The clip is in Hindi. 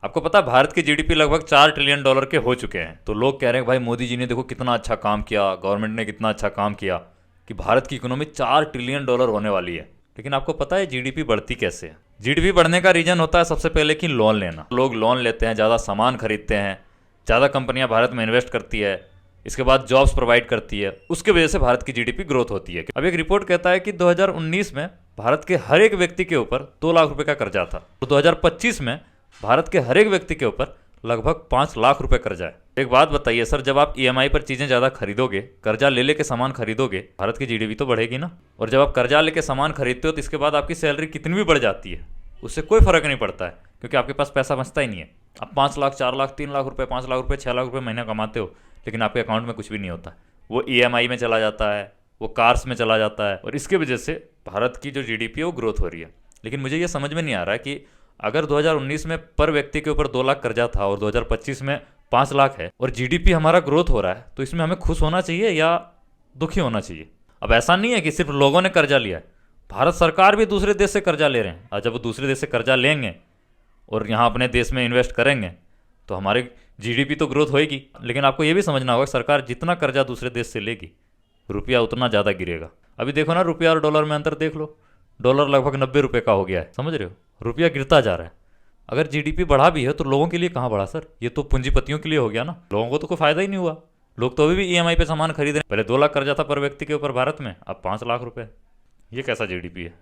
आपको पता है भारत की जीडीपी लगभग $4 ट्रिलियन के हो चुके हैं। तो लोग कह रहे हैं भाई मोदी जी ने देखो कितना अच्छा काम किया, गवर्नमेंट ने कितना अच्छा काम किया कि भारत की इकोनॉमी $4 ट्रिलियन होने वाली है। लेकिन आपको पता है जीडीपी बढ़ती कैसे है? जीडीपी बढ़ने का रीजन होता है सबसे पहले कि लोन लेना। लोग लोन लेते हैं, ज़्यादा सामान खरीदते हैं, ज़्यादा कंपनियां भारत में इन्वेस्ट करती है, इसके बाद जॉब्स प्रोवाइड करती है, उसके वजह से भारत की जीडीपी ग्रोथ होती है। अब एक रिपोर्ट कहता है कि 2019 में भारत के हर एक व्यक्ति के ऊपर 2 लाख रुपए का कर्जा था और 2025 में भारत के हर एक व्यक्ति के ऊपर लगभग 5 लाख रुपए कर्जा है। एक बात बताइए सर, जब आप ईएमआई पर चीज़ें ज़्यादा खरीदोगे, कर्जा ले लेके सामान खरीदोगे, भारत की जीडीपी तो बढ़ेगी ना। और जब आप कर्जा लेके सामान खरीदते हो तो इसके बाद आपकी सैलरी कितनी भी बढ़ जाती है, उससे कोई फर्क नहीं पड़ता है, क्योंकि आपके पास पैसा बचता ही नहीं है। आप 5 लाख, 4 लाख, 3 लाख रुपए, 5 लाख रुपए, 6 लाख रुपए महीना कमाते हो, लेकिन आपके अकाउंट में कुछ भी नहीं होता। वो ईएमआई में चला जाता है, वो कार्स में चला जाता है, और इसके वजह से भारत की जो जीडीपी है वो ग्रोथ हो रही है। लेकिन मुझे ये समझ में नहीं आ रहा है कि अगर 2019 में पर व्यक्ति के ऊपर 2 लाख कर्जा था और 2025 में 5 लाख है और जीडीपी हमारा ग्रोथ हो रहा है, तो इसमें हमें खुश होना चाहिए या दुखी होना चाहिए? अब ऐसा नहीं है कि सिर्फ लोगों ने कर्जा लिया है, भारत सरकार भी दूसरे देश से कर्जा ले रहे हैं। और जब वो दूसरे देश से कर्जा लेंगे और यहाँ अपने देश में इन्वेस्ट करेंगे तो हमारी जीडीपी तो ग्रोथ होएगी। लेकिन आपको ये भी समझना होगा, सरकार जितना कर्जा दूसरे देश से लेगी, रुपया उतना ज़्यादा गिरेगा। अभी देखो ना, रुपया और डॉलर में अंतर देख लो। डॉलर लगभग 90 रुपये का हो गया है, समझ रहे हो? रुपया गिरता जा रहा है। अगर जीडीपी बढ़ा भी है तो लोगों के लिए कहाँ बढ़ा सर? ये तो पूंजीपतियों के लिए हो गया ना, लोगों को तो कोई फायदा ही नहीं हुआ। लोग तो अभी भी ईएमआई पे सामान खरीद रहे हैं। पहले 2 लाख कर्जा था पर व्यक्ति के ऊपर भारत में, अब 5 लाख रुपए। ये कैसा जीडीपी है?